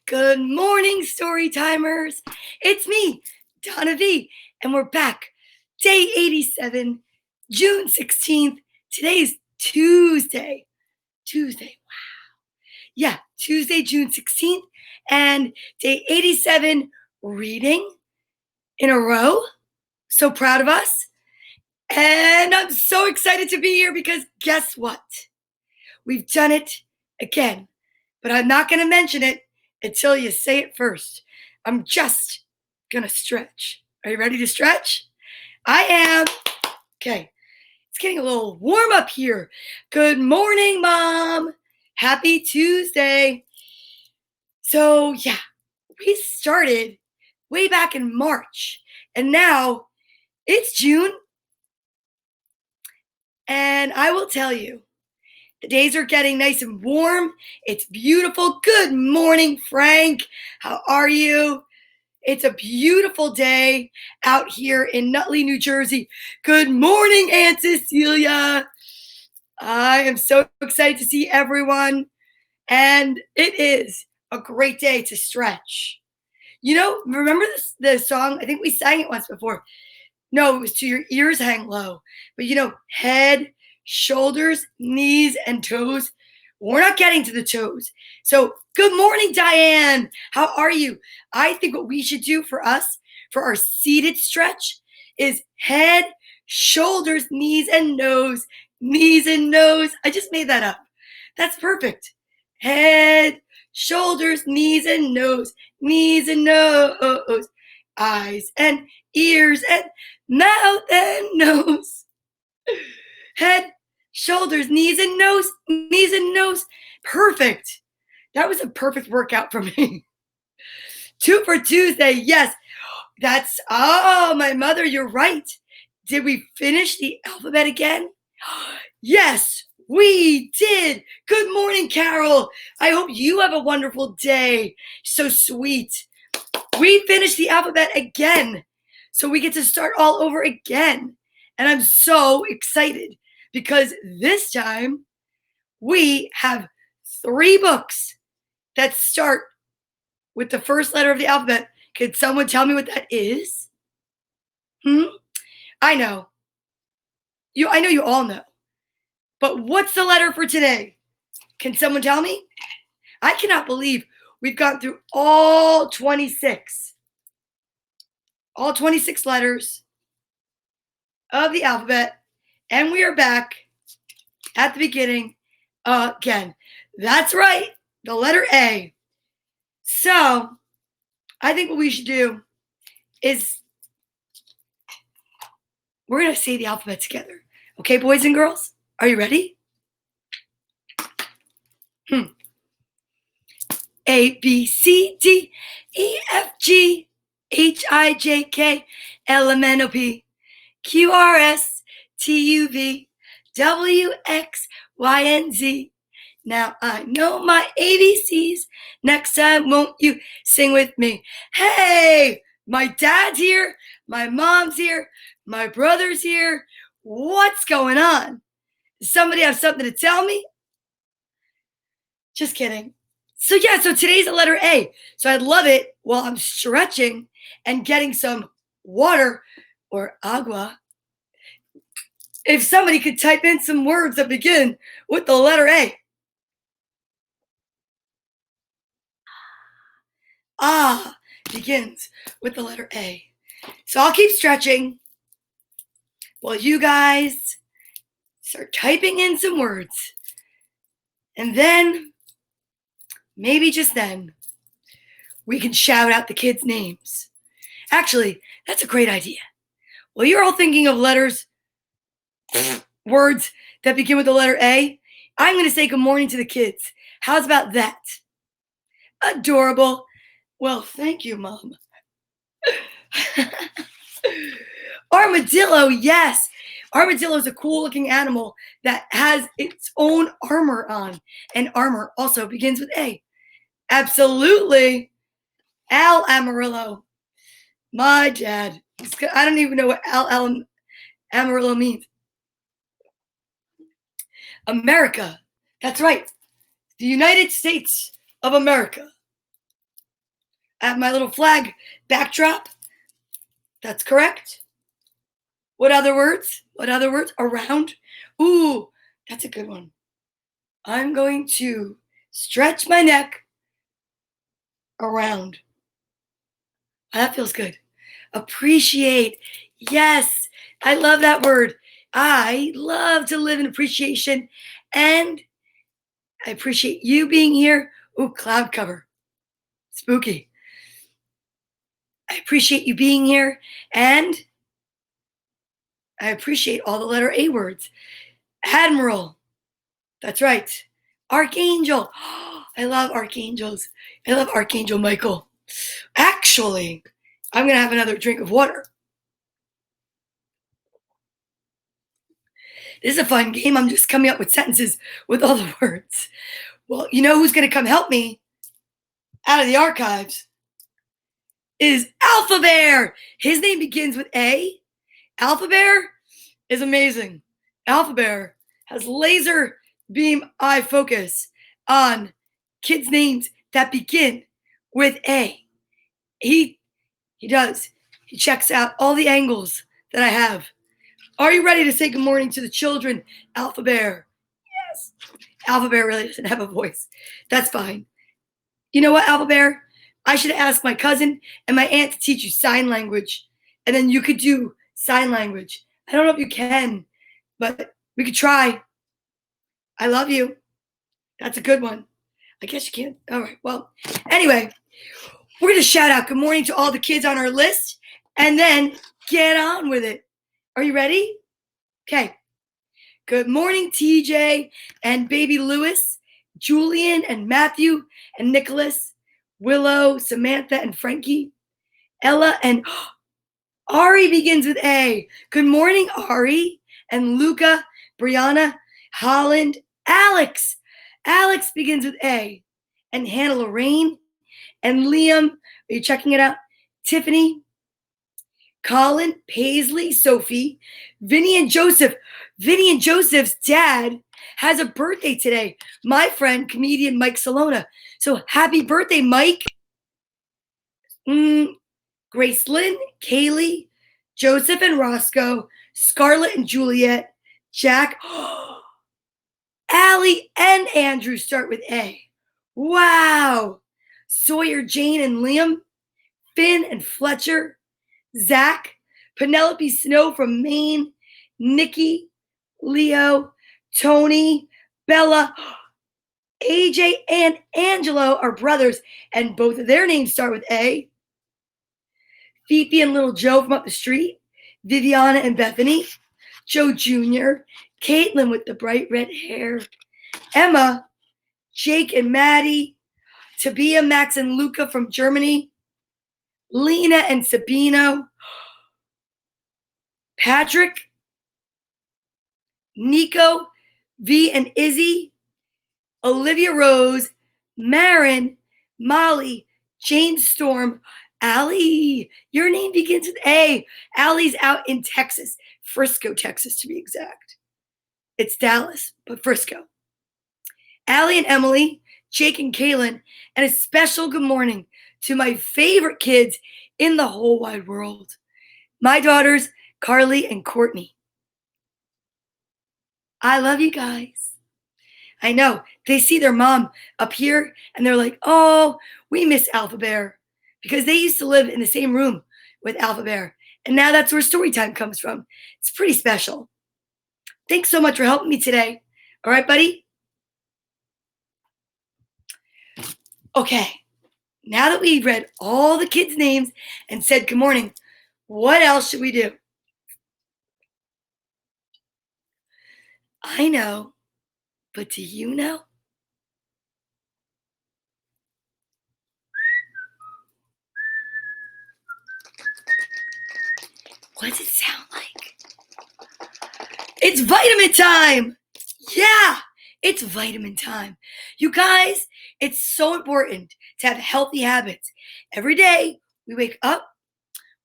Good morning, story timers. It's me, Donna Vee, and we're back. Day 87, June 16th. Today's Tuesday. Tuesday. Yeah, Tuesday, June 16th, and day 87, reading in a row. So proud of us. And I'm so excited to be here because guess what? We've done it again, but I'm not going to mention it until you say it first. I'm just going to stretch. Are you ready to stretch? I am. Okay. It's getting a little warm up here. Good morning, Mom. Happy Tuesday. So, yeah, we started way back in March, and now it's June. And I will tell you, the days are getting nice and warm. It's beautiful. Good morning, Frank. How are you? It's a beautiful day out here in Nutley, New Jersey. Good morning, Aunt Cecilia. I am so excited to see everyone. And it is a great day to stretch. Remember the song? I think we sang it once before. No, it was To Your Ears Hang Low. But head, shoulders, knees, and toes. We're not getting to the toes. So, good morning, Diane. How are you? I think what we should do for us, for our seated stretch, is head, shoulders, knees, and nose. Knees and nose. I just made that up. That's perfect. Head, shoulders, knees, and nose. Knees and nose. Eyes and ears and mouth and nose. Head, shoulders, knees and nose, knees and nose. Perfect. That was a perfect workout for me. 2 for Tuesday. Yes, my mother, you're right. Did we finish the alphabet again? Yes, we did. Good morning, Carol. I hope you have a wonderful day. So sweet. We finished the alphabet again. So we get to start all over again. And I'm so excited because this time we have 3 books that start with the first letter of the alphabet. Could someone tell me what that is? I know. I know you all know. But what's the letter for today? Can someone tell me? I cannot believe we've gone through all 26 letters of the alphabet, and we are back at the beginning again. That's right, the letter A. So, I think what we should do is we're going to say the alphabet together. Okay, boys and girls? Are you ready? A, B, C, D, E, F, G, H, I, J, K, L, M, N, O, P, Q, R, S, T, U, V, W, X, Y, and Z. Now I know my ABCs. Next time, won't you sing with me? Hey, my dad's here. My mom's here. My brother's here. What's going on? Does somebody have something to tell me? Just kidding. So today's the letter A. So I'd love it while I'm stretching and getting some water or agua. If somebody could type in some words that begin with the letter A. Begins with the letter A. So I'll keep stretching while you guys start typing in some words. And then, maybe just then, we can shout out the kids' names. Actually, that's a great idea. Well, you're all thinking of words that begin with the letter A. I'm going to say good morning to the kids. How's about that? Adorable. Well, thank you, Mom. Armadillo, yes. Armadillo is a cool-looking animal that has its own armor on. And armor also begins with A. Absolutely. Al Amarillo. My dad. I don't even know what Al Amarillo means. America. That's right. The United States of America. I have my little flag backdrop. That's correct. What other words? What other words? Around. Ooh, that's a good one. I'm going to stretch my neck around. That feels good. Appreciate. Yes, I love that word. I love to live in appreciation. And I appreciate you being here. Ooh, cloud cover. Spooky. I appreciate you being here. And I appreciate all the letter A words. Admiral. That's right. Archangel. I love archangels. I love Archangel Michael. Actually, I'm going to have another drink of water. This is a fun game. I'm just coming up with sentences with all the words. Well, you know who's going to come help me out of the archives is Alpha Bear. His name begins with A. Alpha Bear is amazing. Alpha Bear has laser beam eye focus on kids' names that begin with A. He does. He checks out all the angles that I have. Are you ready to say good morning to the children, Alpha Bear? Yes. Alpha Bear really doesn't have a voice. That's fine. You know what, Alpha Bear? I should ask my cousin and my aunt to teach you sign language, and then you could do sign language. I don't know if you can, but we could try. I love you. That's a good one. I guess you can't. All right. Well, anyway, we're going to shout out good morning to all the kids on our list and then get on with it. Are you ready? Okay. Good morning, TJ and baby Lewis, Julian and Matthew and Nicholas, Willow, Samantha and Frankie, Ella and Ari begins with A. Good morning, Ari and Luca, Brianna, Holland, Alex. Alex begins with A. And Hannah Lorraine and Liam. Are you checking it out? Tiffany, Colin, Paisley, Sophie, Vinny and Joseph. Vinny and Joseph's dad has a birthday today. My friend, comedian Mike Salona. So happy birthday, Mike. Grace Lynn, Kaylee, Joseph and Roscoe, Scarlett and Juliet, Jack, Allie and Andrew start with A. Wow. Sawyer, Jane and Liam, Finn and Fletcher, Zach, Penelope Snow from Maine, Nikki, Leo, Tony, Bella, AJ and Angelo are brothers, and both of their names start with A. Fifi and little Joe from up the street, Viviana and Bethany, Joe Jr., Caitlin with the bright red hair, Emma, Jake and Maddie, Tabia, Max and Luca from Germany, Lena and Sabino, Patrick, Nico, V and Izzy, Olivia Rose, Marin, Molly, Jane Storm, Allie. Your name begins with A. Allie's out in Texas, Frisco, Texas to be exact. It's Dallas, but Frisco. Allie and Emily, Jake and Kaylin, and a special good morning to my favorite kids in the whole wide world. My daughters, Carly and Courtney. I love you guys. I know. They see their mom up here and they're like, oh, we miss Alpha Bear. Because they used to live in the same room with Alpha Bear. And now that's where story time comes from. It's pretty special. Thanks so much for helping me today. All right, buddy? Okay. Now that we've read all the kids' names and said good morning, what else should we do? I know, but do you know? What does it sound like? It's vitamin time! Yeah, it's vitamin time. You guys, it's so important to have healthy habits. Every day, we wake up,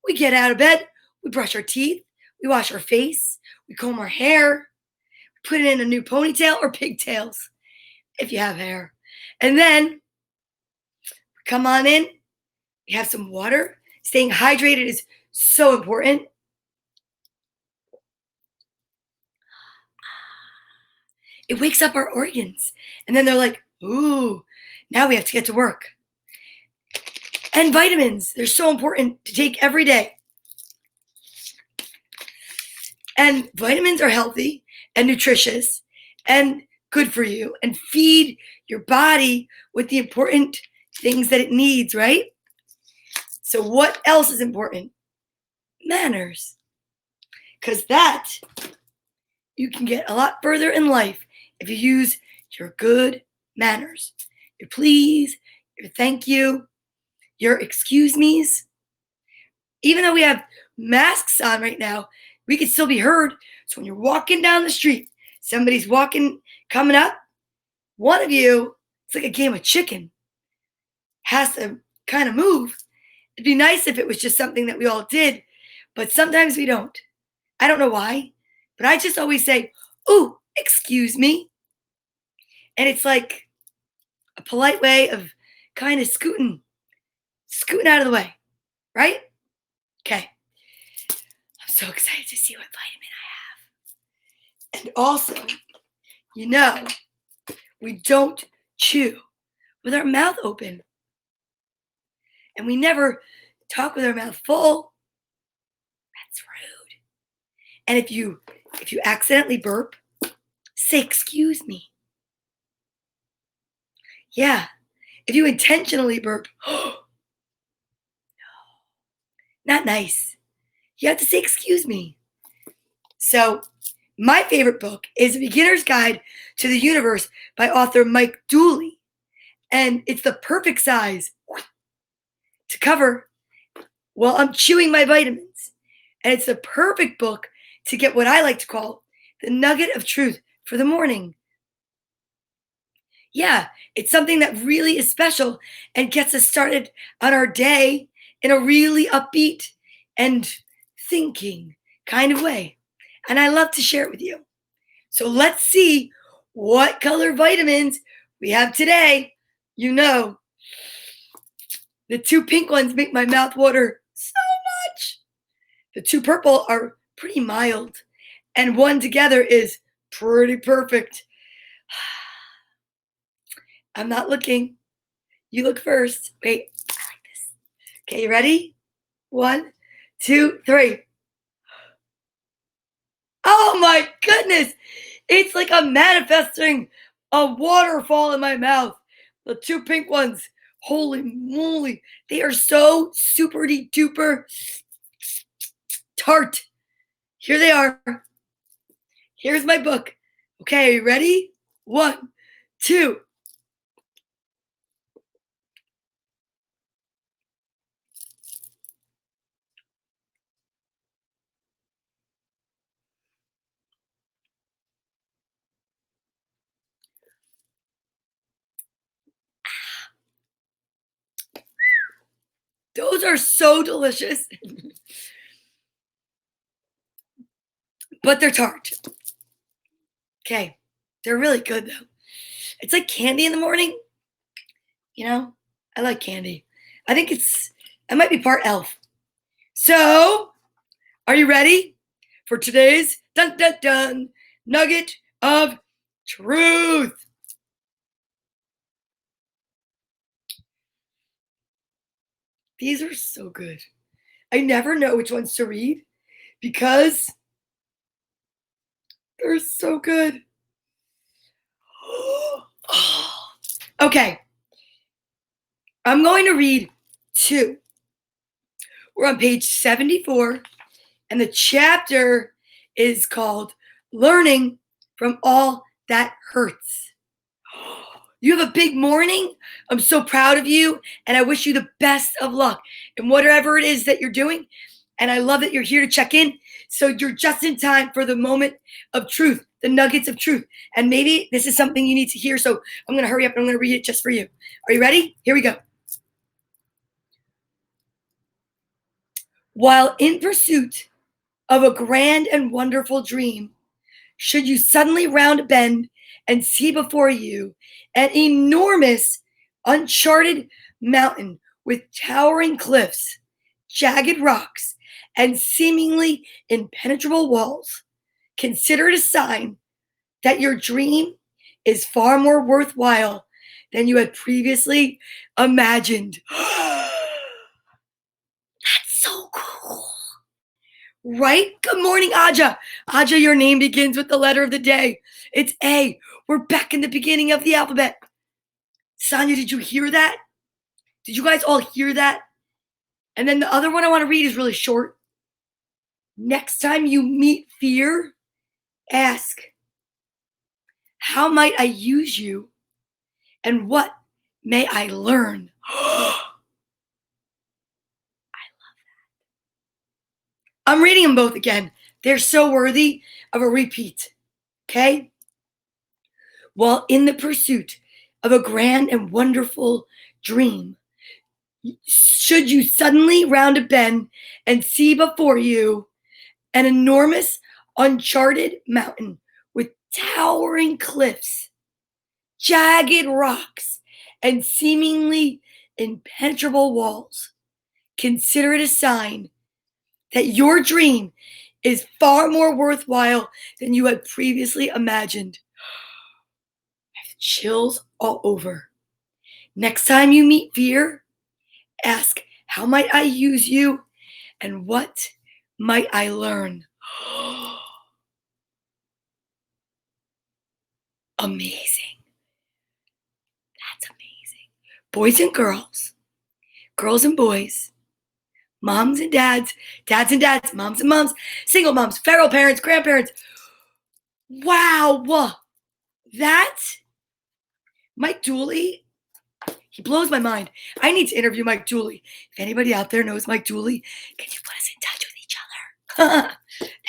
we get out of bed, we brush our teeth, we wash our face, we comb our hair, put it in a new ponytail or pigtails if you have hair. And then come on in, You have some water. Staying hydrated is so important. It wakes up our organs. And then they're like, ooh, now we have to get to work. And vitamins, they're so important to take every day. And vitamins are healthy and nutritious and good for you and feed your body with the important things that it needs, right? So, what else is important? Manners. Because that you can get a lot further in life if you use your good manners. Your please, your thank you, your excuse me's. Even though we have masks on right now, we can still be heard. So when you're walking down the street, somebody's coming up, one of you, it's like a game of chicken, has to kind of move. It'd be nice if it was just something that we all did, but sometimes we don't. I don't know why, but I just always say, "Ooh, excuse me." And it's like a polite way of kind of scooting out of the way, right? Okay. I'm so excited to see what vitamin I have. And also, we don't chew with our mouth open. And we never talk with our mouth full. That's rude. And if you accidentally burp, say excuse me. Yeah. If you intentionally burp, no, not nice. You have to say excuse me. So, my favorite book is A Beginner's Guide to the Universe by author Mike Dooley. And it's the perfect size to cover while I'm chewing my vitamins. And it's the perfect book to get what I like to call the nugget of truth for the morning. Yeah, it's something that really is special and gets us started on our day in a really upbeat and thinking kind of way. And I love to share it with you. So let's see what color vitamins we have today. The 2 pink ones make my mouth water so much. The 2 purple are pretty mild. And one together is pretty perfect. I'm not looking. You look first. Wait, I like this. Okay, you ready? 1, 2, 3. Oh my goodness! It's like I'm manifesting a waterfall in my mouth. The 2 pink ones. Holy moly. They are so super duper tart. Here they are. Here's my book. Okay, are you ready? 1, 2. Those are so delicious. But they're tart. Okay. They're really good though. It's like candy in the morning. I like candy. I think I might be part elf. So, are you ready for today's dun dun dun nugget of truth? These are so good. I never know which ones to read because they're so good. Okay. I'm going to read 2. We're on page 74, and the chapter is called Learning from All That Hurts. You have a big morning. I'm so proud of you, and I wish you the best of luck in whatever it is that you're doing. And I love that you're here to check in. So you're just in time for the moment of truth, the nuggets of truth. And maybe this is something you need to hear. So I'm going to hurry up and I'm going to read it just for you. Are you ready? Here we go. While in pursuit of a grand and wonderful dream, should you suddenly round a bend and see before you an enormous, uncharted mountain with towering cliffs, jagged rocks, and seemingly impenetrable walls. Consider it a sign that your dream is far more worthwhile than you had previously imagined. That's so cool. Right? Good morning, Aja. Aja, your name begins with the letter of the day. It's A. We're back in the beginning of the alphabet. Sonia, did you hear that? Did you guys all hear that? And then the other one I want to read is really short. Next time you meet fear, ask, how might I use you? And what may I learn? I'm reading them both again. They're so worthy of a repeat. Okay? While in the pursuit of a grand and wonderful dream, should you suddenly round a bend and see before you an enormous, uncharted mountain with towering cliffs, jagged rocks, and seemingly impenetrable walls, consider it a sign that your dream is far more worthwhile than you had previously imagined. I have chills all over. Next time you meet fear, ask, how might I use you? And what might I learn? Amazing. That's amazing. Boys and girls and boys, moms and dads, dads and dads, moms and moms, single moms, feral parents, grandparents. Wow. That, Mike Dooley, he blows my mind. I need to interview Mike Dooley. If anybody out there knows Mike Dooley, can you put us in touch with each other?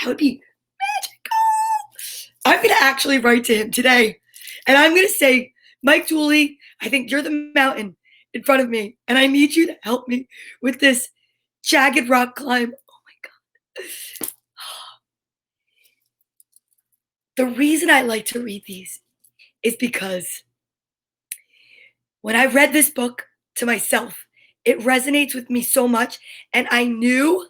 That would be magical. I'm going to actually write to him today. And I'm going to say, Mike Dooley, I think you're the mountain in front of me. And I need you to help me with this jagged rock climb. Oh my God. The reason I like to read these is because when I read this book to myself, it resonates with me so much. And I knew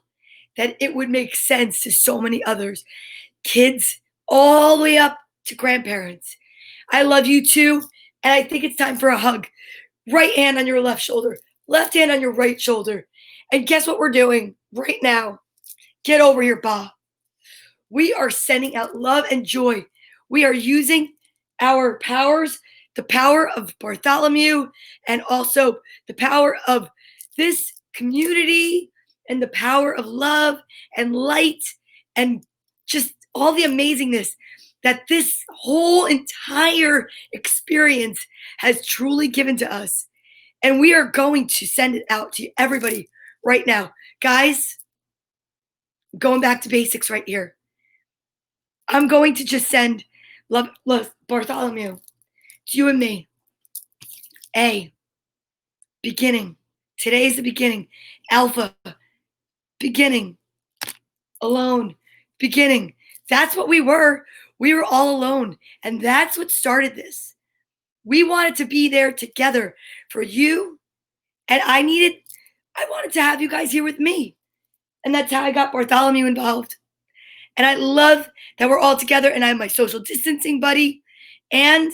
that it would make sense to so many others. Kids all the way up to grandparents. I love you too. And I think it's time for a hug. Right hand on your left shoulder, left hand on your right shoulder. And guess what we're doing right now? Get over here, Ba. We are sending out love and joy. We are using our powers, the power of Bartholomew, and also the power of this community, and the power of love and light, and just all the amazingness that this whole entire experience has truly given to us. And we are going to send it out to everybody right now. Guys, going back to basics right here. I'm going to just send love Bartholomew to you and me. A, beginning. Today's the beginning. Alpha, beginning. Alone, beginning. That's what we were. We were all alone. And that's what started this. We wanted to be there together for you. And I wanted to have you guys here with me. And that's how I got Bartholomew involved. And I love that we're all together, and I have my social distancing buddy. And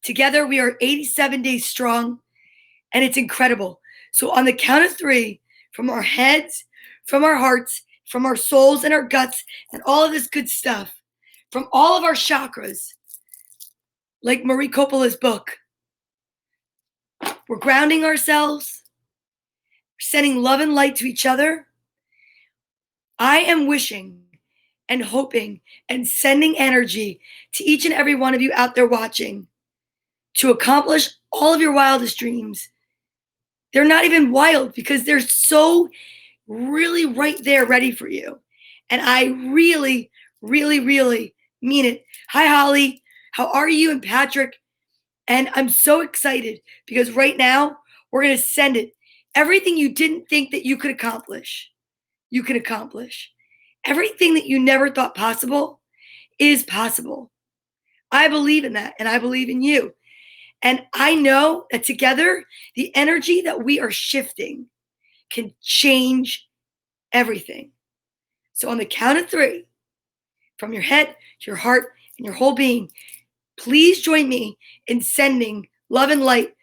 together we are 87 days strong, and it's incredible. So on the count of 3, from our heads, from our hearts, from our souls and our guts, and all of this good stuff, from all of our chakras, like Marie Coppola's book, we're grounding ourselves, sending love and light to each other. I am wishing and hoping and sending energy to each and every one of you out there watching to accomplish all of your wildest dreams. They're not even wild because they're so really right there ready for you. And I really, really, really mean it. Hi, Holly. How are you? And Patrick. And I'm so excited because right now we're going to send it. Everything you didn't think that you could accomplish, you can accomplish. Everything that you never thought possible is possible. I believe in that, and I believe in you. And I know that together, the energy that we are shifting can change everything. So, on the count of three, from your head to your heart and your whole being, please join me in sending love and light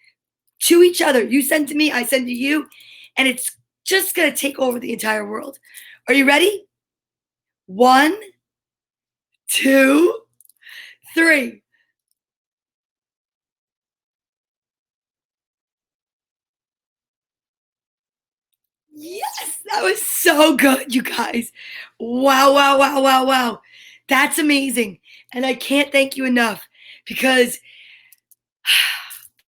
to each other. You send to me, I send to you, and it's just going to take over the entire world. Are you ready? 1, 2, 3. Yes, that was so good, you guys. Wow, wow, wow, wow, wow. That's amazing. And I can't thank you enough because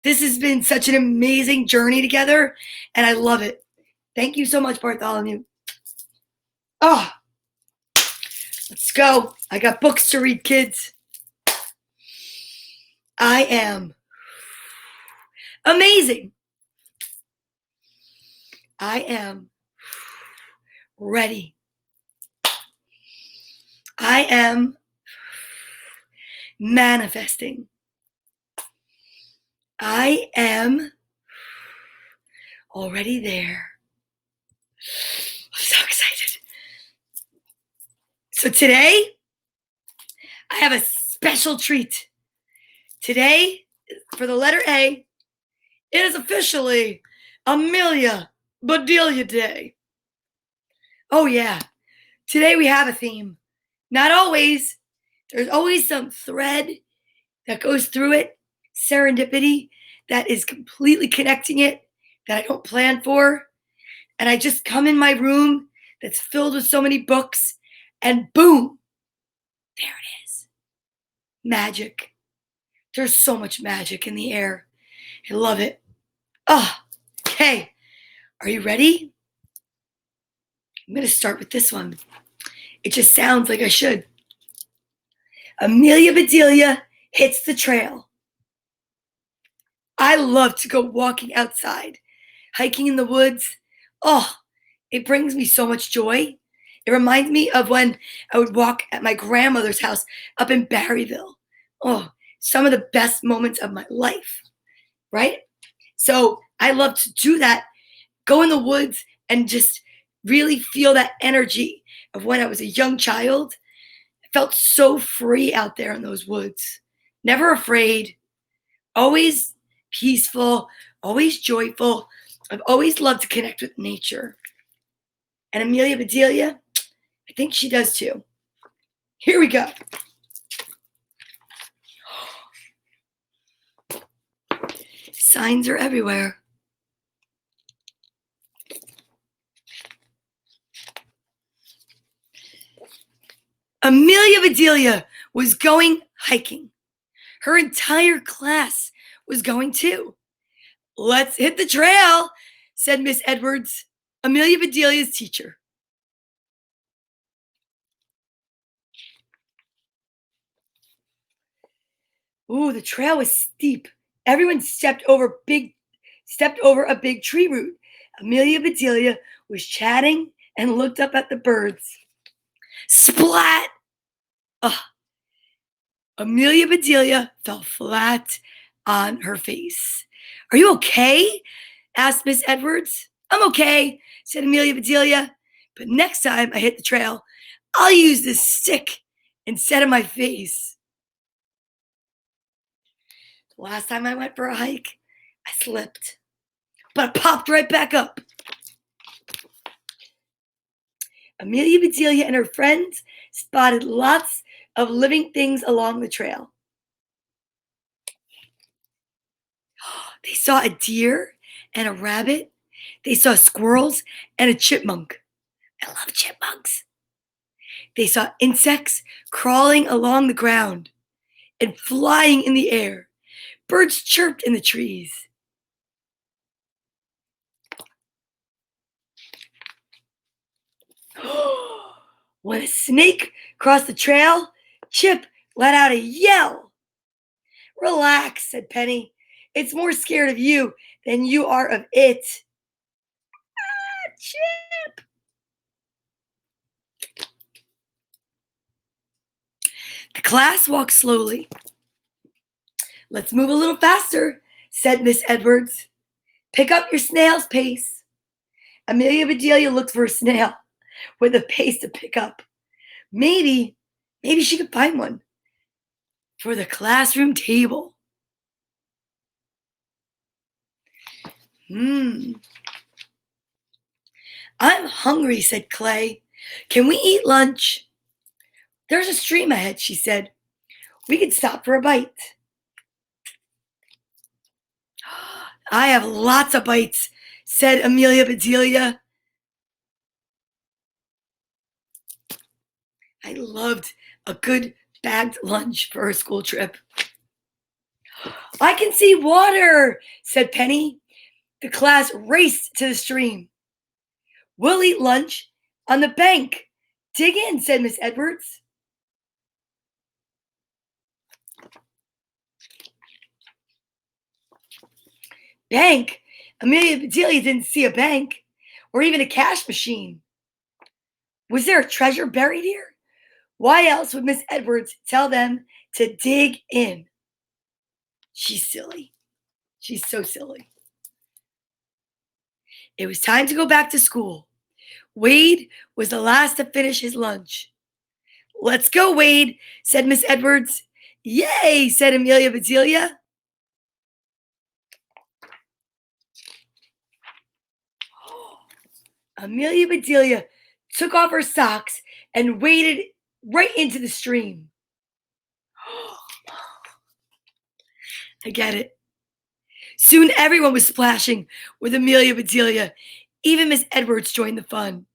this has been such an amazing journey together, and I love it. Thank you so much, Bartholomew. Oh, let's go. I got books to read, kids. I am amazing. I am ready. I am manifesting. I am already there. I'm so excited. So today, I have a special treat. Today, for the letter A, it is officially Amelia Bedelia Day. Oh, yeah. Today we have a theme. Not always. There's always some thread that goes through it, serendipity that is completely connecting it that I don't plan for. And I just come in my room that's filled with so many books, and boom, there it is. Magic. There's so much magic in the air. I love it. Oh, okay. Are you ready? I'm going to start with this one. It just sounds like I should. Amelia Bedelia hits the trail. I love to go walking outside, hiking in the woods. Oh, it brings me so much joy. It reminds me of when I would walk at my grandmother's house up in Barryville. Oh, some of the best moments of my life, right? So I love to do that, go in the woods and just really feel that energy of when I was a young child. I felt so free out there in those woods, never afraid, always peaceful, always joyful. I've always loved to connect with nature. And Amelia Bedelia, I think she does too. Here we go. Signs are everywhere. Amelia Bedelia was going hiking. Her entire class was going too. Let's hit the trail, said Miss Edwards, Amelia Bedelia's teacher. Ooh, the trail was steep. Everyone stepped over a big tree root. Amelia Bedelia was chatting and looked up at the birds. Splat! Ugh. Amelia Bedelia fell flat on her face. Are you okay? Asked Miss Edwards. I'm okay, said Amelia Bedelia. But next time I hit the trail, I'll use this stick instead of my face. The last time I went for a hike, I slipped, but I popped right back up. Amelia Bedelia and her friends spotted lots of living things along the trail. They saw a deer and a rabbit. They saw squirrels and a chipmunk. I love chipmunks. They saw insects crawling along the ground and flying in the air. Birds chirped in the trees. When a snake crossed the trail, Chip let out a yell. Relax, said Penny. It's more scared of you than you are of it. Ah, Chip! The class walked slowly. Let's move a little faster, said Miss Edwards. Pick up your snail's pace. Amelia Bedelia looked for a snail with a pace to pick up. Maybe she could find one for the classroom table. I'm hungry, said Clay. Can we eat lunch? There's a stream ahead, she said. We could stop for a bite. I have lots of bites, said Amelia Bedelia. I loved a good bagged lunch for a school trip. I can see water, said Penny. The class raced to the stream. We'll eat lunch on the bank. Dig in, said Miss Edwards. Bank? Amelia Bedelia didn't see a bank or even a cash machine. Was there a treasure buried here? Why else would Miss Edwards tell them to dig in? She's silly. She's so silly. It was time to go back to school. Wade was the last to finish his lunch. Let's go, Wade, said Miss Edwards. Yay, said Amelia Bedelia. Amelia Bedelia took off her socks and waded right into the stream. I get it. Soon everyone was splashing with Amelia Bedelia. Even Miss Edwards joined the fun.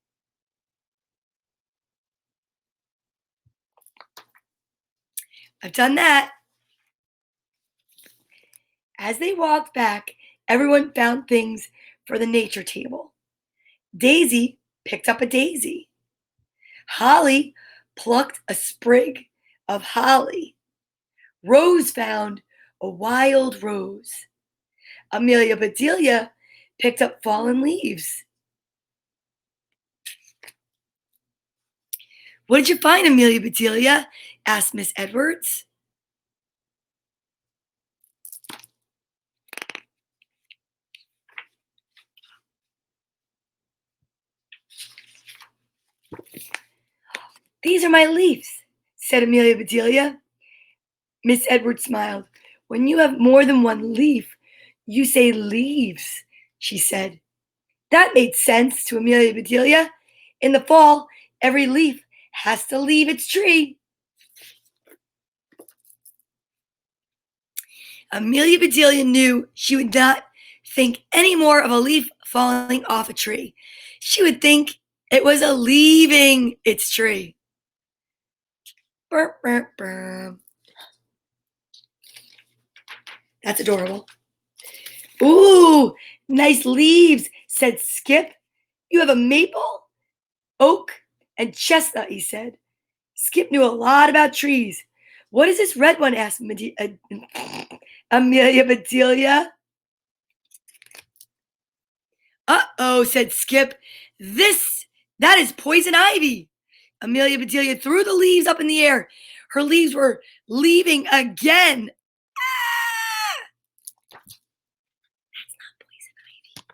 I've done that. As they walked back, everyone found things for the nature table. Daisy picked up a daisy. Holly plucked a sprig of holly. Rose found a wild rose. Amelia Bedelia picked up fallen leaves. What did you find, Amelia Bedelia? Asked Miss Edwards. These are my leaves, said Amelia Bedelia. Miss Edwards smiled. When you have more than one leaf, you say leaves, she said. That made sense to Amelia Bedelia. In the fall, every leaf has to leave its tree. Amelia Bedelia knew she would not think any more of a leaf falling off a tree. She would think it was a leaving its tree. Burr, burr, burr. That's adorable. Ooh, nice leaves, said Skip. You have a maple, oak, and chestnut, he said. Skip knew a lot about trees. What is this red one? Asked Amelia Bedelia. Uh-oh, said Skip. That is poison ivy. Amelia Bedelia threw the leaves up in the air. Her leaves were leaving again. That's not poison ivy.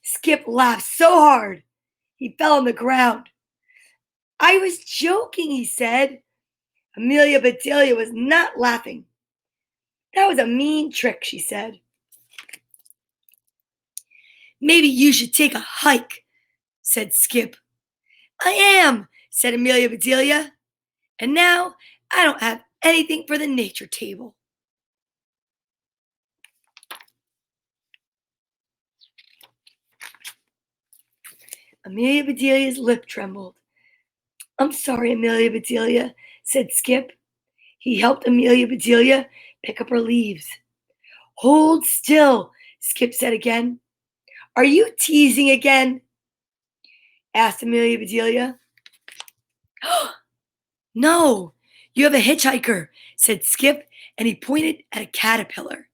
Skip laughed so hard, he fell on the ground. I was joking, he said. Amelia Bedelia was not laughing. That was a mean trick, she said. Maybe you should take a hike, said Skip. I am, said Amelia Bedelia. And now I don't have anything for the nature table. Amelia Bedelia's lip trembled. I'm sorry, Amelia Bedelia, said Skip. He helped Amelia Bedelia pick up her leaves. Hold still, Skip said again. Are you teasing again? Asked Amelia Bedelia. No, you have a hitchhiker, said Skip, and he pointed at a caterpillar.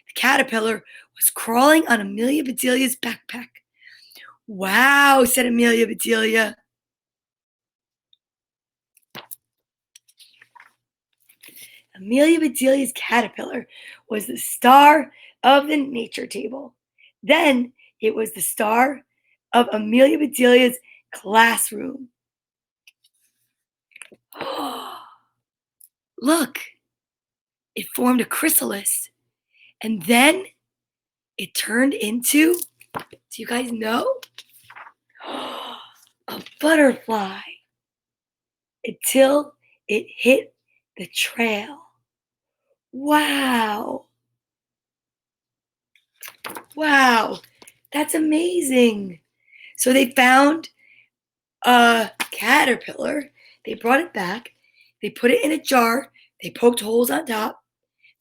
The caterpillar was crawling on Amelia Bedelia's backpack. Wow, said Amelia Bedelia. Amelia Bedelia's caterpillar was the star of the nature table. Then it was the star of Amelia Bedelia's classroom. Look, it formed a chrysalis. And then it turned into, do you guys know? A butterfly. Until it hit the trail. Wow. Wow. That's amazing. So they found a caterpillar. They brought it back. They put it in a jar. They poked holes on top.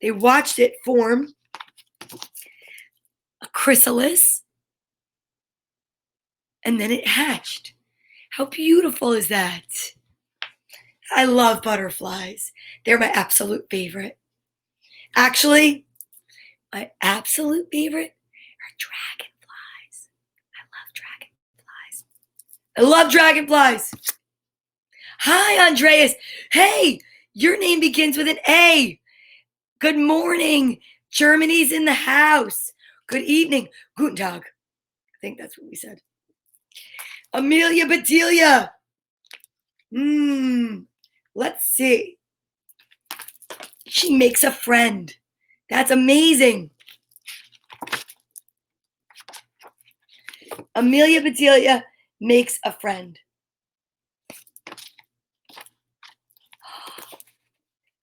They watched it form a chrysalis. And then it hatched. How beautiful is that? I love butterflies. They're my absolute favorite. Actually, my absolute favorite are dragonflies. I love dragonflies. Hi, Andreas. Hey, your name begins with an A. Good morning. Germany's in the house. Good evening. Guten Tag. I think that's what we said. Amelia Bedelia. Let's see. She makes a friend. That's amazing. Amelia Bedelia makes a friend.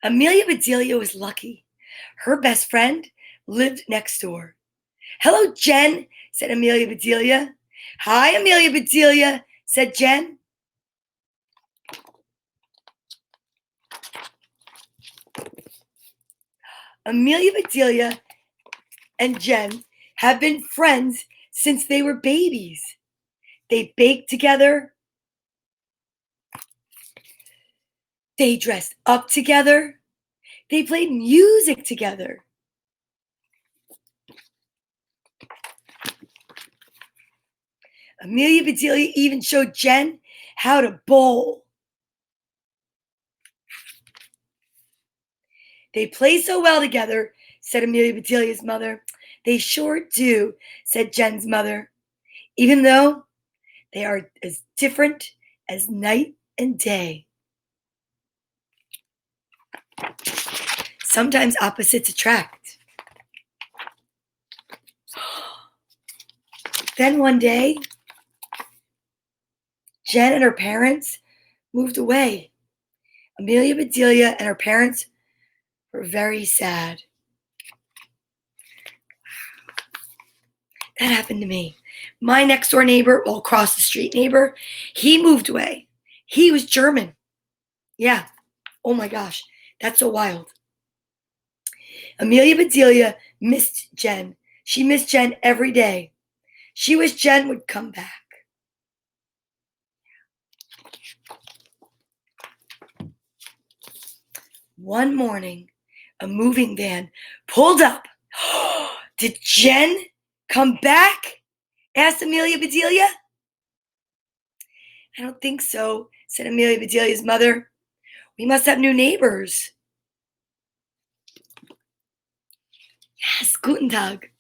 Amelia Bedelia was lucky. Her best friend lived next door. Hello, Jen, said Amelia Bedelia. Hi, Amelia Bedelia, said Jen. Amelia Bedelia and Jen have been friends since they were babies. They baked together. They dressed up together. They played music together. Amelia Bedelia even showed Jen how to bowl. They play so well together, said Amelia Bedelia's mother. They sure do, said Jen's mother, even though they are as different as night and day. Sometimes opposites attract. Then one day, Jen and her parents moved away. Amelia Bedelia and her parents were very sad. That happened to me. My next door neighbor, well, across the street neighbor, he moved away. He was German. Yeah. Oh my gosh. That's so wild. Amelia Bedelia missed Jen. She missed Jen every day. She wished Jen would come back. One morning, a moving van pulled up. Did Jen come back? Asked Amelia Bedelia. I don't think so, said Amelia Bedelia's mother. We must have new neighbors. Yes, guten Tag.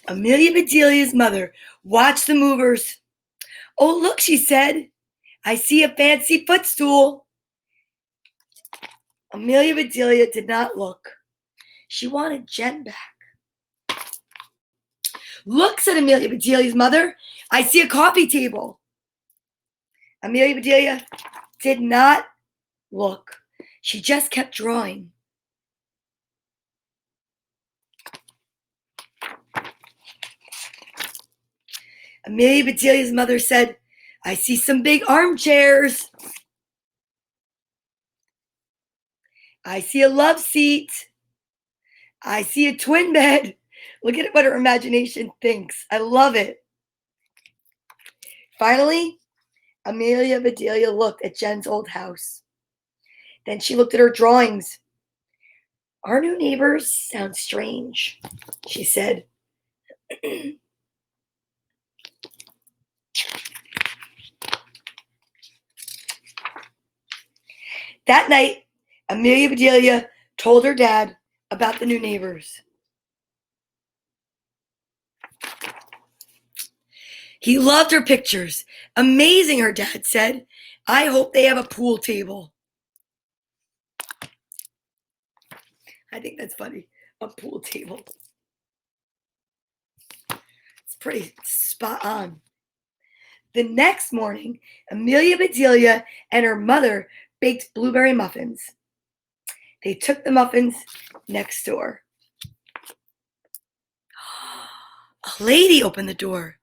Amelia Bedelia's mother watched the movers. Oh, look, she said. I see a fancy footstool. Amelia Bedelia did not look. She wanted Jen back. Look, said Amelia Bedelia's mother. I see a coffee table. Amelia Bedelia did not look. She just kept drawing. Amelia Bedelia's mother said, I see some big armchairs. I see a love seat. I see a twin bed. Look at what her imagination thinks. I love it. Finally, Amelia Bedelia looked at Jen's old house. Then she looked at her drawings. Our new neighbors sound strange, she said. That night, Amelia Bedelia told her dad about the new neighbors. He loved her pictures. Amazing, her dad said. I hope they have a pool table. I think that's funny. A pool table. It's pretty spot on. The next morning, Amelia Bedelia and her mother baked blueberry muffins. They took the muffins next door. A lady opened the door.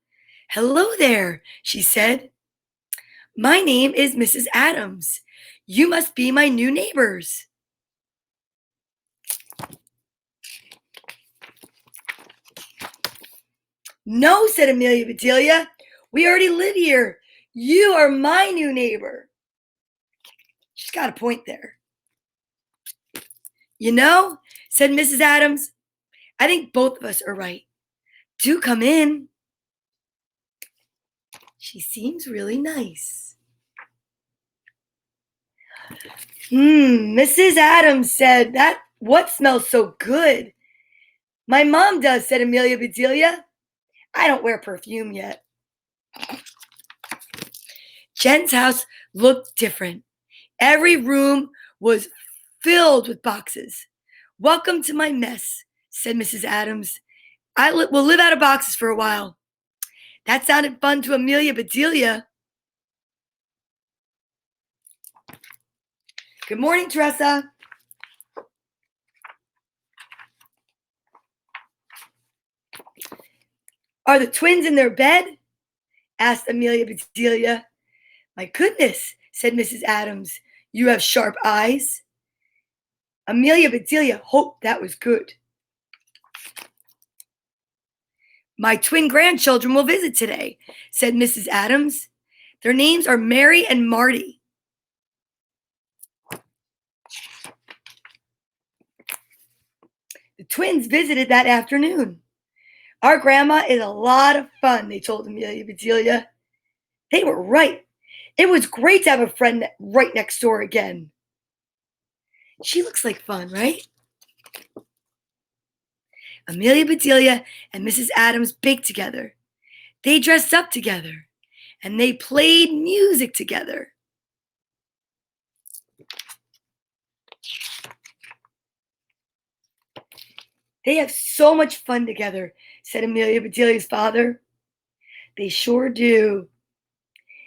Hello there, she said. My name is Mrs. Adams. You must be my new neighbors. No, said Amelia Bedelia. We already live here. You are my new neighbor. She's got a point there. You know, said Mrs. Adams, I think both of us are right. Do come in. She seems really nice. Mrs. Adams said, what smells so good? My mom does, said Amelia Bedelia. I don't wear perfume yet. Jen's house looked different. Every room was filled with boxes. Welcome to my mess, said Mrs. Adams. We'll live out of boxes for a while. That sounded fun to Amelia Bedelia. Good morning, Teresa. Are the twins in their bed? Asked Amelia Bedelia. My goodness, said Mrs. Adams. You have sharp eyes. Amelia Bedelia hoped that was good. My twin grandchildren will visit today, said Mrs. Adams. Their names are Mary and Marty. The twins visited that afternoon. Our grandma is a lot of fun, they told Amelia Bedelia. They were right. It was great to have a friend right next door again. She looks like fun, right? Amelia Bedelia and Mrs. Adams baked together. They dressed up together, and they played music together. They have so much fun together, said Amelia Bedelia's father. They sure do,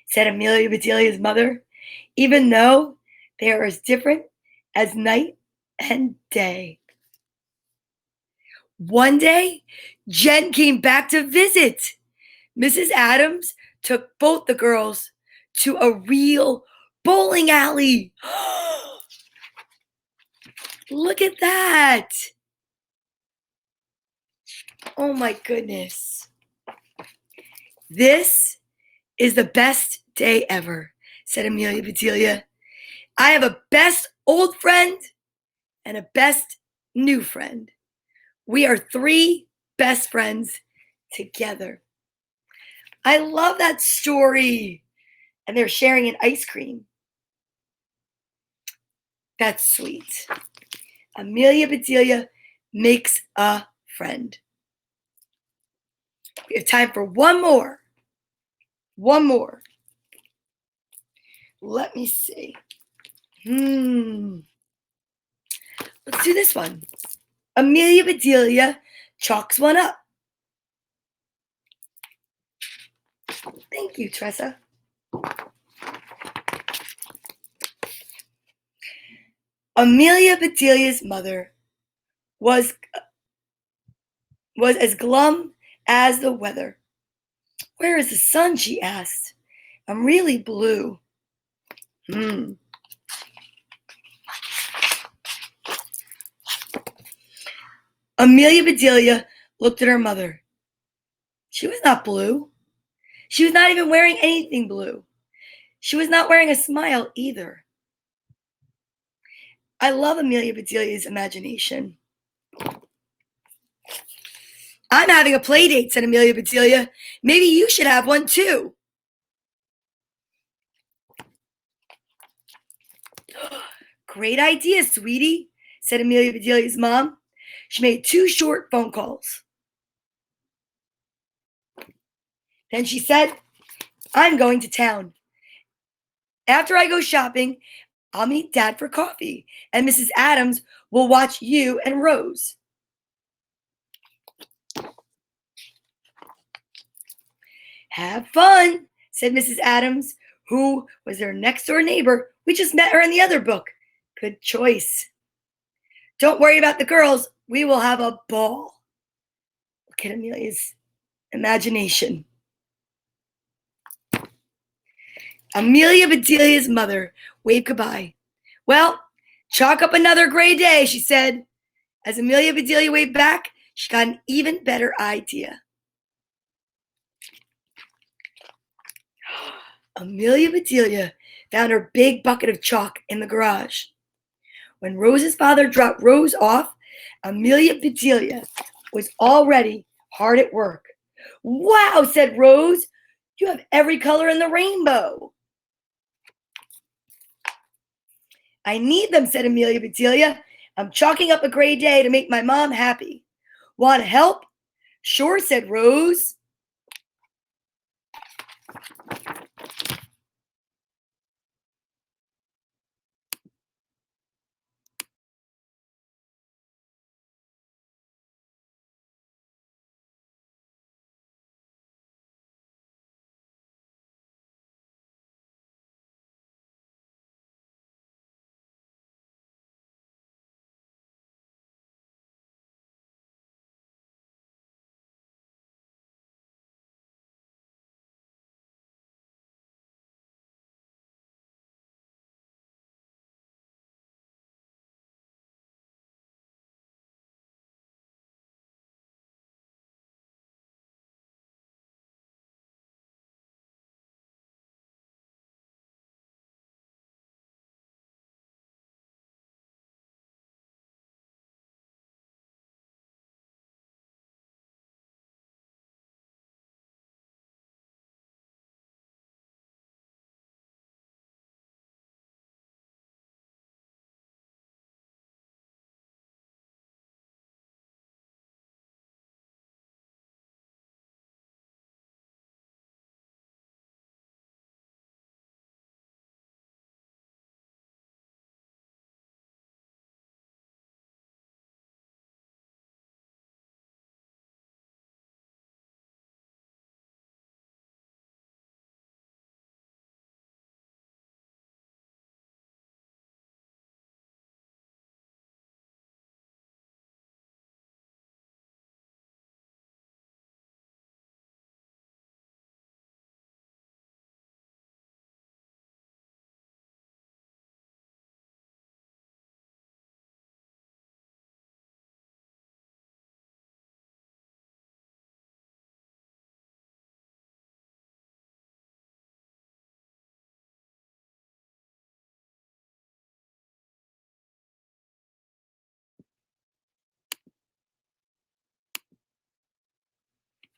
said Amelia Bedelia's mother, even though they are as different as night and day. One day, Jen came back to visit. Mrs. Adams took both the girls to a real bowling alley. Look at that. Oh my goodness. This is the best day ever, said Amelia Bedelia. I have a best old friend and a best new friend. We are 3 best friends together. I love that story. And they're sharing an ice cream. That's sweet. Amelia Bedelia makes a friend. We have time for one more. One more. Let me see. Let's do this one. Amelia Bedelia chalks one up. Thank you, Tressa. Amelia Bedelia's mother was as glum as the weather. Where is the sun? She asked. I'm really blue. Amelia Bedelia looked at her mother. She was not blue. She was not even wearing anything blue. She was not wearing a smile either. I love Amelia Bedelia's imagination. I'm having a play date, said Amelia Bedelia. Maybe you should have one too. Great idea, sweetie, said Amelia Bedelia's mom. She made 2 short phone calls. Then she said, I'm going to town. After I go shopping, I'll meet Dad for coffee, and Mrs. Adams will watch you and Rose. Have fun, said Mrs. Adams, who was their next door neighbor. We just met her in the other book. Good choice. Don't worry about the girls. We will have a ball. Look at Amelia's imagination. Amelia Bedelia's mother waved goodbye. Well, chalk up another gray day, she said. As Amelia Bedelia waved back, she got an even better idea. Amelia Bedelia found her big bucket of chalk in the garage. When Rose's father dropped Rose off, Amelia Bedelia was already hard at work. Wow, said Rose, you have every color in the rainbow. I need them, said Amelia Bedelia. I'm chalking up a gray day to make my mom happy. Want to help? Sure, said Rose.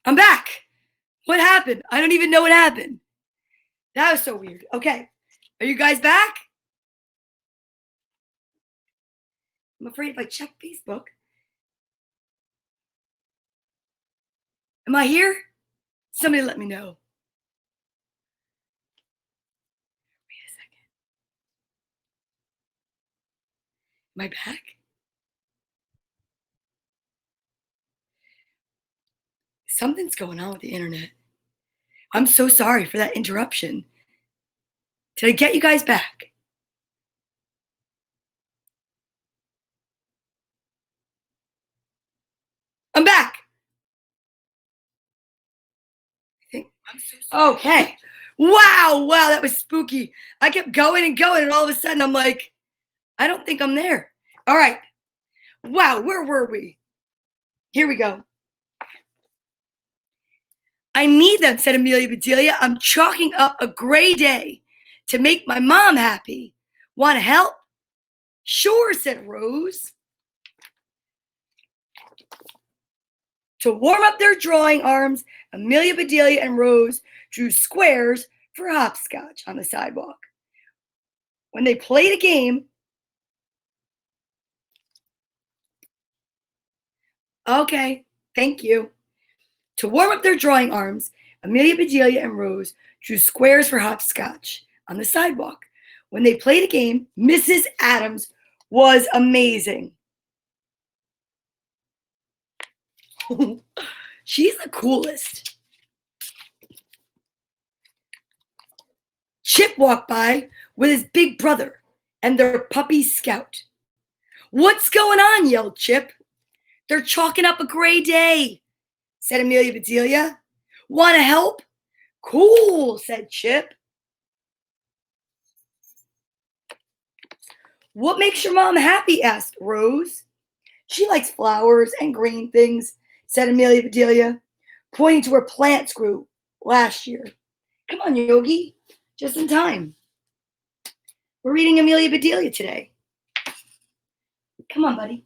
I'm back. What happened? I don't even know what happened. That was so weird. Okay. Are you guys back? I'm afraid if I check Facebook. Am I here? Somebody let me know. Wait a second. Am I back? Something's going on with the internet. I'm so sorry for that interruption. Did I get you guys back? I'm back. Okay. Wow, that was spooky. I kept going and going, and all of a sudden I'm like, I don't think I'm there. All right. Wow, where were we? Here we go. I need them, said Amelia Bedelia. I'm chalking up a gray day to make my mom happy. Want to help? Sure, said Rose. To warm up their drawing arms, Amelia Bedelia and Rose drew squares for hopscotch on the sidewalk. When they played a game, Okay, thank you. To warm up their drawing arms, Amelia Bedelia and Rose drew squares for hopscotch on the sidewalk. When they played a game, Mrs. Adams was amazing. She's the coolest. Chip walked by with his big brother and their puppy Scout. "What's going on?" yelled Chip. "They're chalking up a gray day," said Amelia Bedelia. "Want to help?" "Cool," said Chip. "What makes your mom happy?" asked Rose. "She likes flowers and green things," said Amelia Bedelia, pointing to where plants grew last year. "Come on, Yogi, just in time. We're reading Amelia Bedelia today. Come on, buddy.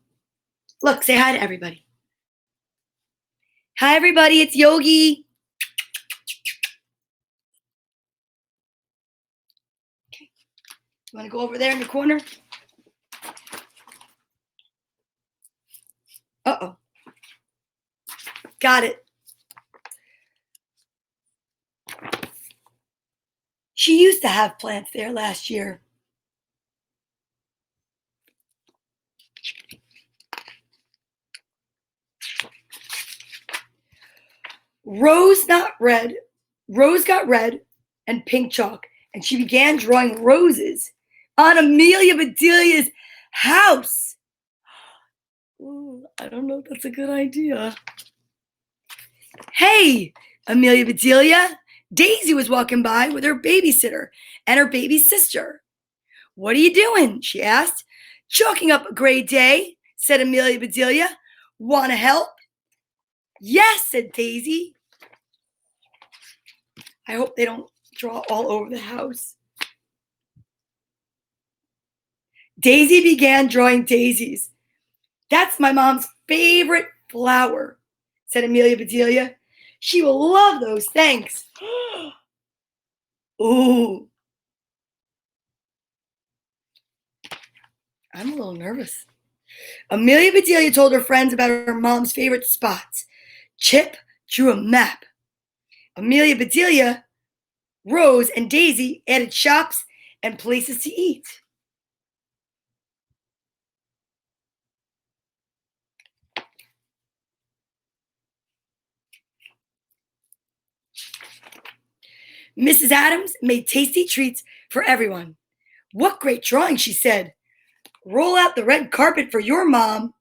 Look, say hi to everybody." "Hi, everybody, it's Yogi." Okay. You want to go over there in the corner? Uh-oh. Got it. She used to have plants there last year. Rose got red and pink chalk, and she began drawing roses on Amelia Bedelia's house. Ooh, I don't know if that's a good idea. "Hey, Amelia Bedelia." Daisy was walking by with her babysitter and her baby sister. "What are you doing?" she asked. "Chalking up a gray day," said Amelia Bedelia. "Want to help?" "Yes," said Daisy. I hope they don't draw all over the house. Daisy began drawing daisies. "That's my mom's favorite flower," said Amelia Bedelia. "She will love those, thanks." Ooh, I'm a little nervous. Amelia Bedelia told her friends about her mom's favorite spots. Chip drew a map. Amelia Bedelia, Rose, and Daisy added shops and places to eat. Mrs. Adams made tasty treats for everyone. "What great drawing," she said. "Roll out the red carpet for your mom."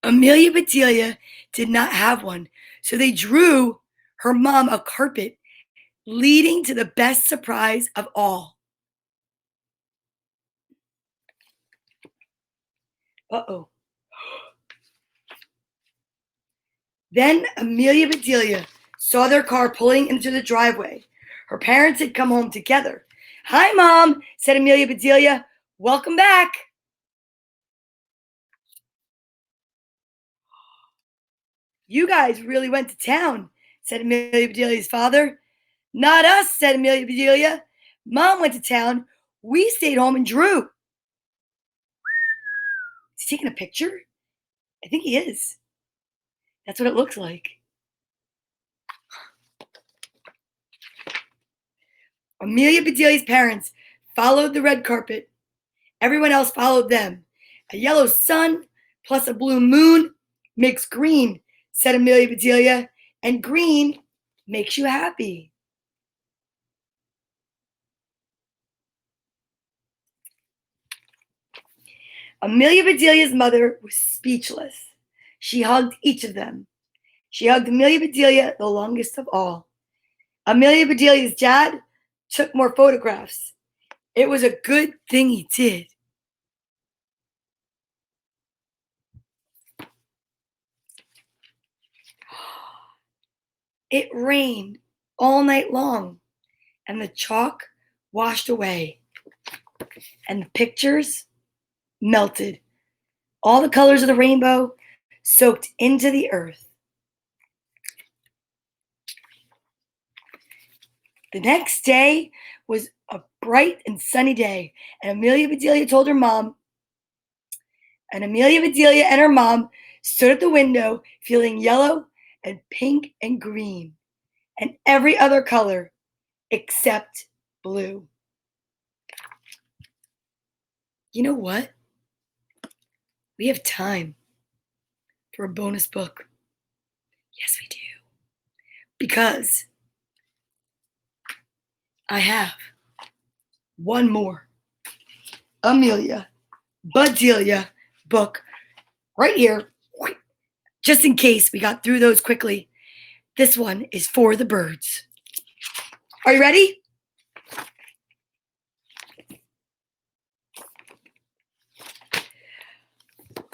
Amelia Bedelia did not have one, so they drew her mom a carpet, leading to the best surprise of all. Uh-oh. Then Amelia Bedelia saw their car pulling into the driveway. Her parents had come home together. "Hi, Mom," said Amelia Bedelia. "Welcome back." "You guys really went to town," said Amelia Bedelia's father. "Not us," said Amelia Bedelia. "Mom went to town. We stayed home and drew." Is he taking a picture? I think he is. That's what it looks like. Amelia Bedelia's parents followed the red carpet. Everyone else followed them. "A yellow sun plus a blue moon makes green," said Amelia Bedelia, "and green makes you happy." Amelia Bedelia's mother was speechless. She hugged each of them. She hugged Amelia Bedelia the longest of all. Amelia Bedelia's dad took more photographs. It was a good thing he did. It rained all night long, and the chalk washed away, and the pictures melted. All the colors of the rainbow soaked into the earth. The next day was a bright and sunny day, and Amelia Bedelia told her mom, And Amelia Bedelia and her mom stood at the window feeling yellow and pink and green and every other color except blue. You know what? We have time for a bonus book. Yes, we do. Because I have one more Amelia Bedelia book right here, just in case we got through those quickly. This one is for the birds. Are you ready?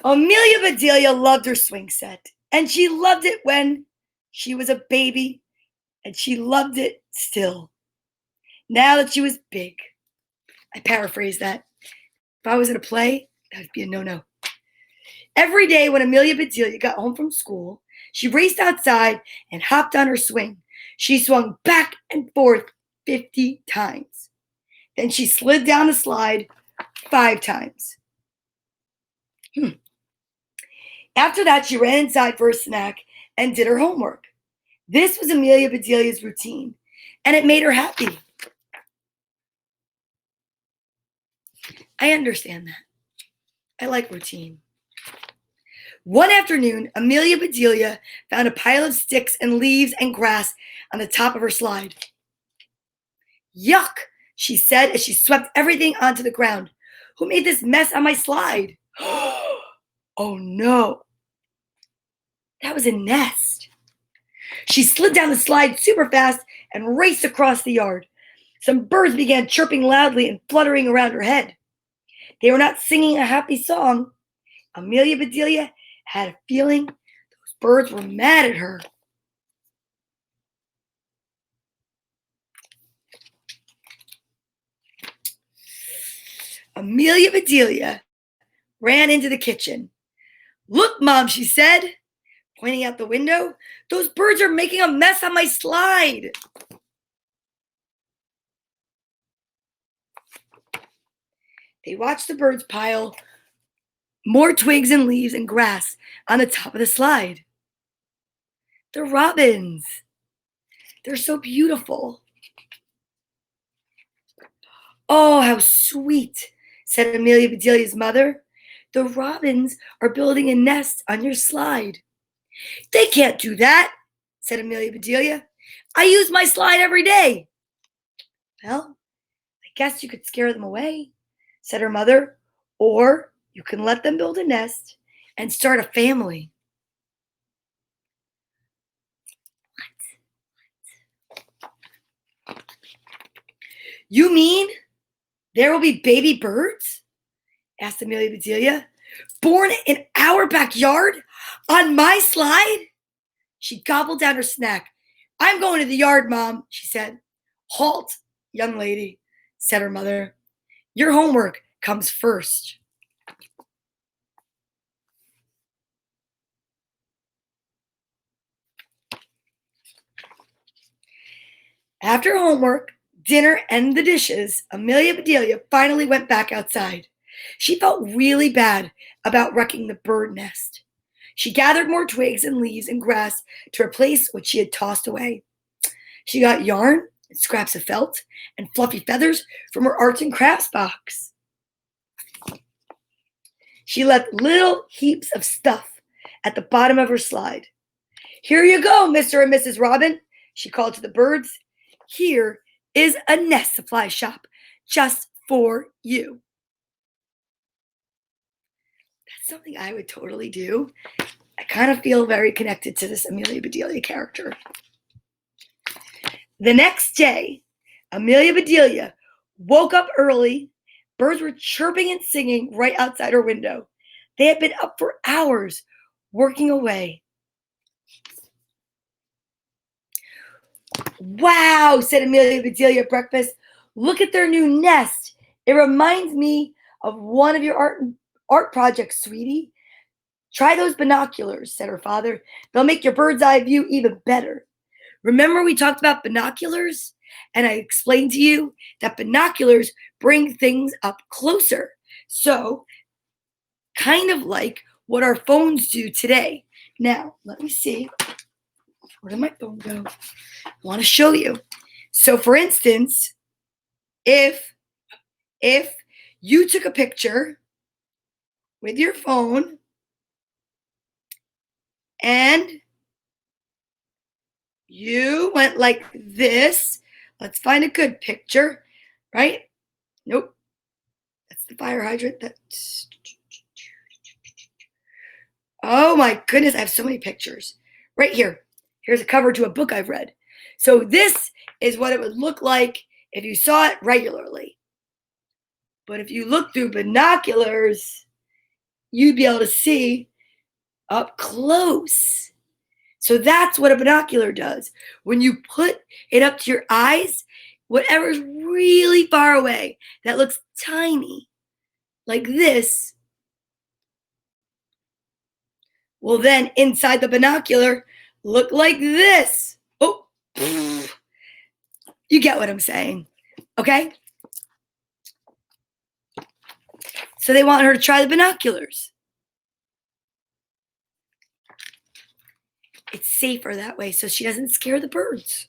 Amelia Bedelia loved her swing set, and she loved it when she was a baby, and she loved it still. Now that she was big. I paraphrase that. If I was in a play, that would be a no-no. Every day when Amelia Bedelia got home from school, she raced outside and hopped on her swing. She swung back and forth 50 times. Then she slid down the slide 5 times. After that, she ran inside for a snack and did her homework. This was Amelia Bedelia's routine, and it made her happy. I understand that. I like routine. One afternoon, Amelia Bedelia found a pile of sticks and leaves and grass on the top of her slide. Yuck, she said as she swept everything onto the ground. Who made this mess on my slide? Oh no, that was a nest. She slid down the slide super fast and raced across the yard. Some birds began chirping loudly and fluttering around her head. They were not singing a happy song. Amelia Bedelia had a feeling those birds were mad at her. Amelia Bedelia ran into the kitchen. Look, Mom, she said, pointing out the window. Those birds are making a mess on my slide. They watched the birds pile more twigs and leaves and grass on the top of the slide. The robins. They're so beautiful. Oh, how sweet, said Amelia Bedelia's mother. The robins are building a nest on your slide. They can't do that, said Amelia Bedelia. I use my slide every day. Well, I guess you could scare them away, said her mother, or you can let them build a nest and start a family. What? You mean there will be baby birds? Asked Amelia Bedelia. Born in our backyard? On my slide? She gobbled down her snack. I'm going to the yard, Mom, she said. Halt, young lady, said her mother. Your homework comes first. After homework, dinner, and the dishes, Amelia Bedelia finally went back outside. She felt really bad about wrecking the bird nest. She gathered more twigs and leaves and grass to replace what she had tossed away. She got yarn and scraps of felt and fluffy feathers from her arts and crafts box. She left little heaps of stuff at the bottom of her slide. Here you go, Mr. and Mrs. Robin, she called to the birds. Here is a nest supply shop just for you. That's something I would totally do. I kind of feel very connected to this Amelia Bedelia character. The next day, Amelia Bedelia woke up early. Birds were chirping and singing right outside her window. They had been up for hours, working away. Wow, said Amelia Bedelia at breakfast. Look at their new nest. It reminds me of one of your art projects, sweetie. Try those binoculars, said her father. They'll make your bird's eye view even better. Remember we talked about binoculars? And I explained to you that binoculars bring things up closer. So kind of like what our phones do today. Now, let me see. Where did my phone go? I want to show you. So, for instance, if you took a picture with your phone and you went like this, let's find a good picture, right? Nope, that's the fire hydrant. That's... Oh my goodness, I have so many pictures. Right here. Here's a cover to a book I've read. So this is what it would look like if you saw it regularly. But if you look through binoculars, you'd be able to see up close. So that's what a binocular does. When you put it up to your eyes, whatever's really far away that looks tiny, like this, will then inside the binocular look like this. Oh, you get what I'm saying, okay? So they want her to try the binoculars. It's safer that way so she doesn't scare the birds.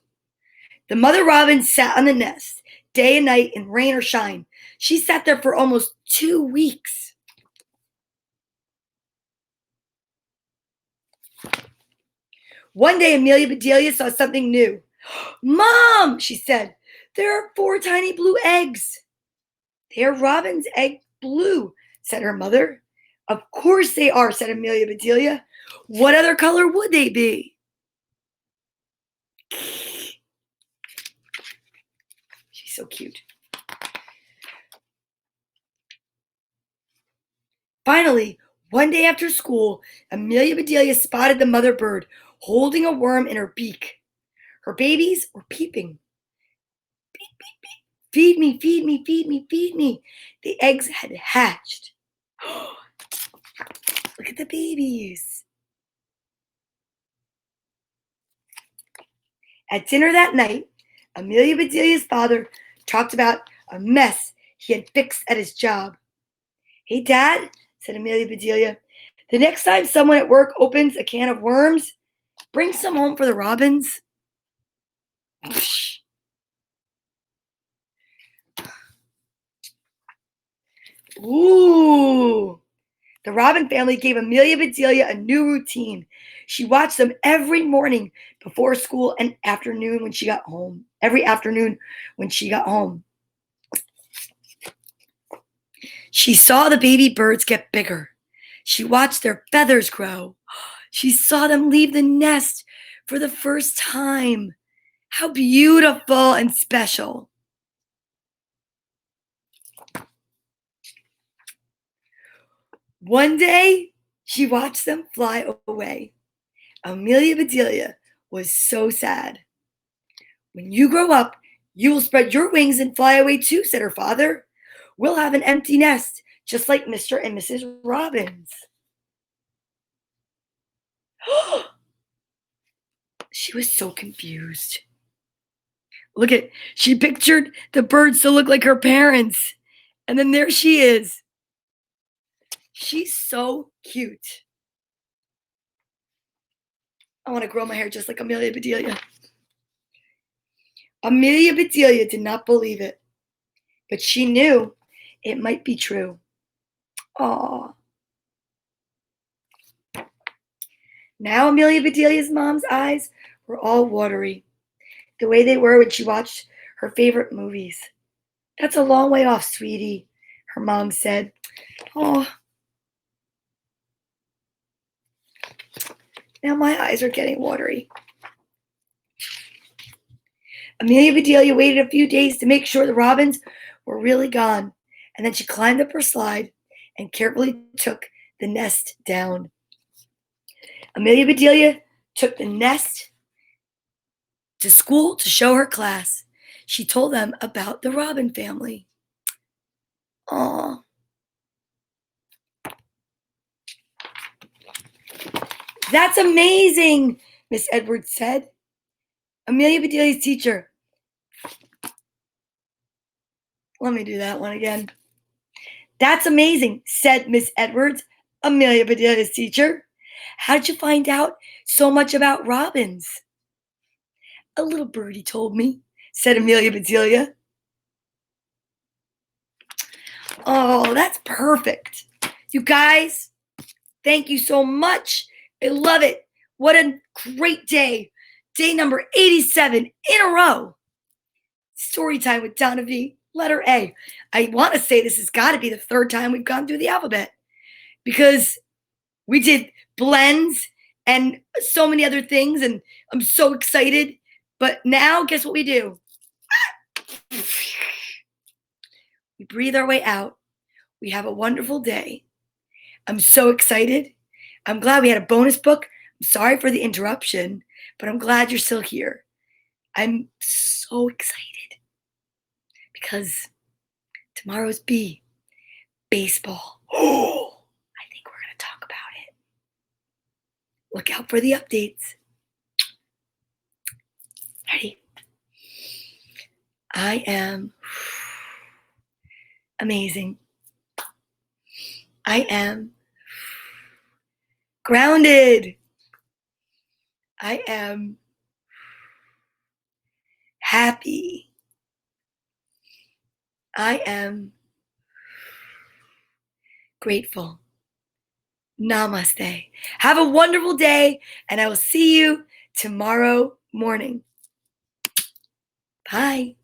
The mother robin sat on the nest day and night in rain or shine. She sat there for almost 2 weeks. One day, Amelia Bedelia saw something new. Mom, she said, there are 4 tiny blue eggs. They are robin's egg blue, said her mother. Of course they are, said Amelia Bedelia. What other color would they be? She's so cute. Finally, one day after school, Amelia Bedelia spotted the mother bird holding a worm in her beak. Her babies were peeping. Beep, beep, beep. Feed me, feed me, feed me, feed me. The eggs had hatched. Look at the babies. At dinner that night, Amelia Bedelia's father talked about a mess he had fixed at his job. Hey, Dad, said Amelia Bedelia, the next time someone at work opens a can of worms, bring some home for the robins. Ooh. The Robin family gave Amelia Bedelia a new routine. She watched them every morning before school and afternoon when she got home. Every afternoon when she got home. She saw the baby birds get bigger. She watched their feathers grow. She saw them leave the nest for the first time. How beautiful and special. One day, she watched them fly away. Amelia Bedelia was so sad. When you grow up, you will spread your wings and fly away too, said her father. We'll have an empty nest, just like Mr. and Mrs. Robins. She was so confused. Look at, she pictured the birds to look like her parents. And then there she is. She's so cute. I want to grow my hair just like Amelia Bedelia. Amelia Bedelia did not believe it, but she knew it might be true. Aw. Now Amelia Bedelia's mom's eyes were all watery, the way they were when she watched her favorite movies. That's a long way off, sweetie, her mom said. Oh. Now my eyes are getting watery. Amelia Bedelia waited a few days to make sure the robins were really gone, and then she climbed up her slide and carefully took the nest down. Amelia Bedelia took the nest to school to show her class. She told them about the robin family. Aww. That's amazing, Miss Edwards said. Amelia Bedelia's teacher. Let me do that one again. That's amazing, said Miss Edwards. Amelia Bedelia's teacher. How did you find out so much about robins? A little birdie told me, said Amelia Bedelia. Oh, that's perfect. You guys, thank you so much. I love it. What a great day. Day number 87 in a row. Story time with Donna Vee, letter A. I want to say this has got to be the third time we've gone through the alphabet because we did blends and so many other things, and I'm so excited. But now, guess what we do? We breathe our way out. We have a wonderful day. I'm so excited. I'm glad we had a bonus book. I'm sorry for the interruption, but I'm glad you're still here. I'm so excited because tomorrow's B, baseball. Oh, I think we're going to talk about it. Look out for the updates. Ready? I am amazing. I am grounded. I am happy. I am grateful. Namaste. Have a wonderful day, and I will see you tomorrow morning. Bye.